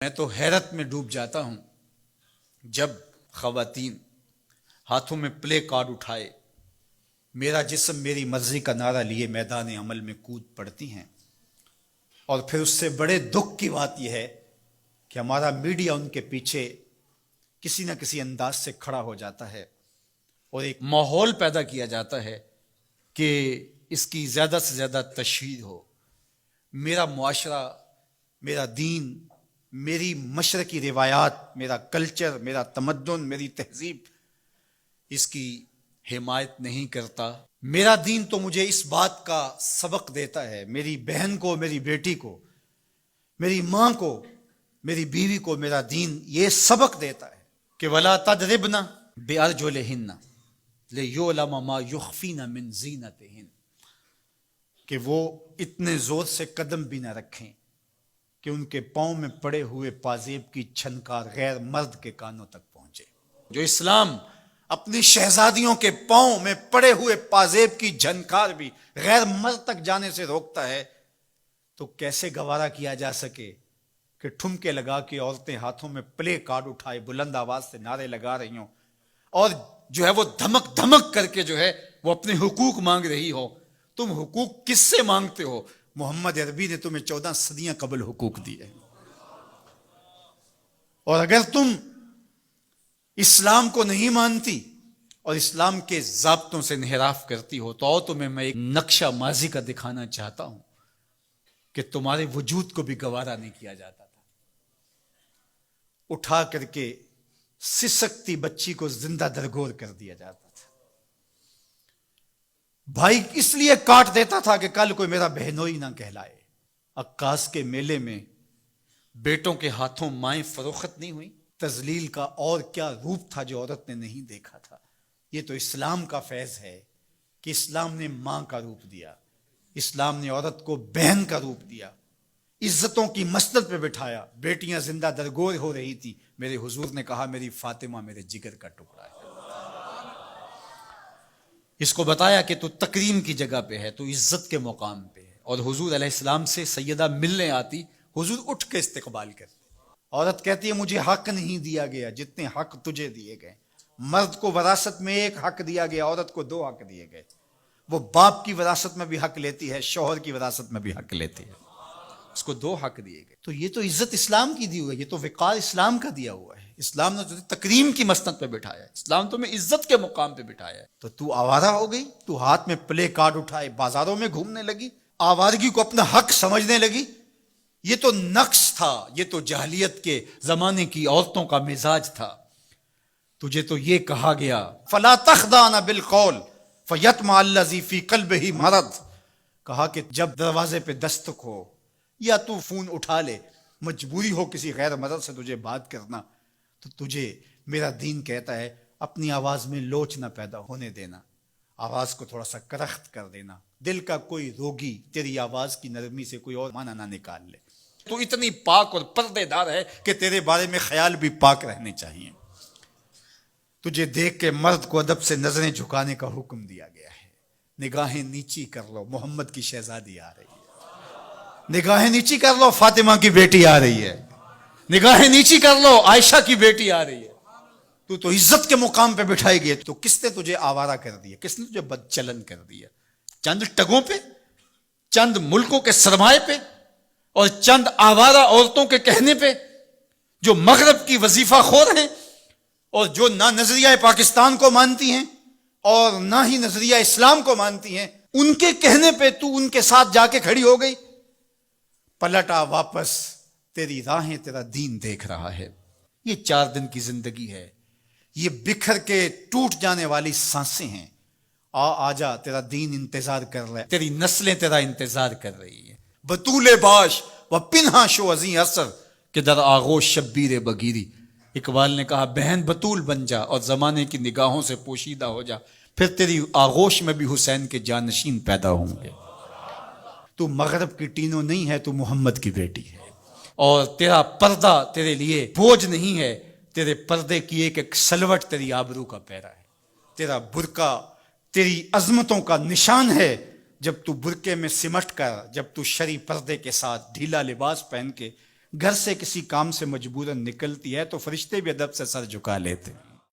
میں تو حیرت میں ڈوب جاتا ہوں جب خواتین ہاتھوں میں پلے کارڈ اٹھائے میرا جسم میری مرضی کا نعرہ لیے میدان عمل میں کود پڑتی ہیں، اور پھر اس سے بڑے دکھ کی بات یہ ہے کہ ہمارا میڈیا ان کے پیچھے کسی نہ کسی انداز سے کھڑا ہو جاتا ہے اور ایک ماحول پیدا کیا جاتا ہے کہ اس کی زیادہ سے زیادہ تشہیر ہو۔ میرا معاشرہ، میرا دین، میری مشرقی روایات، میرا کلچر، میرا تمدن، میری تہذیب اس کی حمایت نہیں کرتا۔ میرا دین تو مجھے اس بات کا سبق دیتا ہے، میری بہن کو، میری بیٹی کو، میری ماں کو، میری بیوی کو میرا دین یہ سبق دیتا ہے کہ وَلَا تَضْرِبْنَ بِأَرْجُلِهِنَّ لِيُعْلَمَ مَا يُخْفِينَ مِنْ زِينَتِهِنَّ کہ وہ اتنے زور سے قدم بھی نہ رکھیں کہ ان کے پاؤں میں پڑے ہوئے پازیب کی چھنکار غیر مرد کے کانوں تک پہنچے۔ جو اسلام اپنی شہزادیوں کے پاؤں میں پڑے ہوئے پازیب کی جھنکار بھی غیر مرد تک جانے سے روکتا ہے، تو کیسے گوارا کیا جا سکے کہ ٹھمکے لگا کے عورتیں ہاتھوں میں پلے کارڈ اٹھائے بلند آواز سے نعرے لگا رہی ہوں اور جو ہے وہ دھمک دھمک کر کے جو ہے وہ اپنے حقوق مانگ رہی ہو۔ تم حقوق کس سے مانگتے ہو؟ محمد عربی نے تمہیں 14 صدیاں قبل حقوق دیے، اور اگر تم اسلام کو نہیں مانتی اور اسلام کے ضابطوں سے انحراف کرتی ہو تو تمہیں میں ایک نقشہ ماضی کا دکھانا چاہتا ہوں کہ تمہارے وجود کو بھی گوارا نہیں کیا جاتا تھا۔ اٹھا کر کے سسکتی بچی کو زندہ درگور کر دیا جاتا تھا۔ بھائی اس لیے کاٹ دیتا تھا کہ کل کوئی میرا بہنوئی نہ کہلائے۔ عکاس کے میلے میں بیٹوں کے ہاتھوں مائیں فروخت نہیں ہوئی؟ تذلیل کا اور کیا روپ تھا جو عورت نے نہیں دیکھا تھا؟ یہ تو اسلام کا فیض ہے کہ اسلام نے ماں کا روپ دیا، اسلام نے عورت کو بہن کا روپ دیا، عزتوں کی مسند پہ بٹھایا۔ بیٹیاں زندہ درگور ہو رہی تھی، میرے حضور نے کہا میری فاطمہ میرے جگر کا ٹکڑا ہے۔ اس کو بتایا کہ تو تکریم کی جگہ پہ ہے، تو عزت کے مقام پہ ہے، اور حضور علیہ السلام سے سیدہ ملنے آتی، حضور اٹھ کے استقبال کرتے۔ عورت کہتی ہے مجھے حق نہیں دیا گیا جتنے حق تجھے دیے گئے۔ مرد کو وراثت میں ایک حق دیا گیا، عورت کو 2 حق دیے گئے۔ وہ باپ کی وراثت میں بھی حق لیتی ہے، شوہر کی وراثت میں بھی حق لیتی ہے، اس کو 2 حق دیے گئے۔ تو یہ تو عزت اسلام کی دی ہوئی ہے، یہ تو وقار اسلام کا دیا ہوا ہے۔ اسلام نے تجھے تکریم کی مسند پہ بٹھایا ہے، اسلام تمہیں عزت کے مقام پہ بٹھایا ہے، تو آوارہ ہو گئی؟ تو ہاتھ میں پلے کارڈ اٹھائے بازاروں میں گھومنے لگی، آوارگی کو اپنا حق سمجھنے لگی؟ یہ تو نقص تھا، یہ تو جاہلیت کے زمانے کی عورتوں کا مزاج تھا۔ تجھے تو یہ کہا گیا فَلَا تَخْضَعْنَ بِالْقَوْلِ فَيَطْمَعَ الَّذِي فِي قَلْبِهِ مَرَضٌ، کہا کہ جب دروازے پہ دستک ہو یا تو فون اٹھا لے، مجبوری ہو کسی غیر مرد سے تجھے بات کرنا، تو تجھے میرا دین کہتا ہے اپنی آواز میں لوچ نہ پیدا ہونے دینا، آواز کو تھوڑا سا کرخت کر دینا، دل کا کوئی روگی تیری آواز کی نرمی سے کوئی اور معنی نہ نکال لے۔ تو اتنی پاک اور پردے دار ہے کہ تیرے بارے میں خیال بھی پاک رہنے چاہیے۔ تجھے دیکھ کے مرد کو ادب سے نظریں جھکانے کا حکم دیا گیا ہے۔ نگاہیں نیچی کر لو، محمد کی شہزادی آ رہی ہے۔ نگاہیں نیچی کر لو، فاطمہ کی بیٹی آ رہی ہے۔ نگاہیں نیچی کر لو، عائشہ کی بیٹی آ رہی ہے۔ تو عزت کے مقام پہ بٹھائی گئی، تو کس نے تجھے آوارہ کر دیا؟ کس نے تجھے بدچلن کر دیا؟ چند ٹگوں پہ، چند ملکوں کے سرمائے پہ، اور چند آوارہ عورتوں کے کہنے پہ جو مغرب کی وظیفہ خور ہیں اور جو نہ نظریہ پاکستان کو مانتی ہیں اور نہ ہی نظریہ اسلام کو مانتی ہیں، ان کے کہنے پہ تو ان کے ساتھ جا کے کھڑی ہو گئی؟ پلٹا واپس، تیری راہیں تیرا دین دیکھ رہا ہے۔ یہ 4 دن کی زندگی ہے، یہ بکھر کے ٹوٹ جانے والی سانسیں ہیں۔ آجا، تیرا دین انتظار کر رہا ہے، تیری نسلیں تیرا انتظار کر رہی ہیں۔ بطول باش و پنہا شو ازیں اثر کہ در آغوش شبیر بگیری۔ اقبال نے کہا بہن بطول بن جا اور زمانے کی نگاہوں سے پوشیدہ ہو جا، پھر تیری آغوش میں بھی حسین کے جانشین پیدا ہوں گے۔ تو مغرب کی ٹینو نہیں ہے، تو محمد کی بیٹی ہے، اور تیرا پردہ تیرے لیے بوجھ نہیں ہے، تیرے پردے کی ایک ایک سلوٹ تیری آبرو کا پیرا ہے۔ تیرا برقع تیری عظمتوں کا نشان ہے۔ جب تو برقعے میں سمٹ کر، جب تو شرعی پردے کے ساتھ ڈھیلا لباس پہن کے گھر سے کسی کام سے مجبوراً نکلتی ہے تو فرشتے بھی ادب سے سر جھکا لیتے ہیں.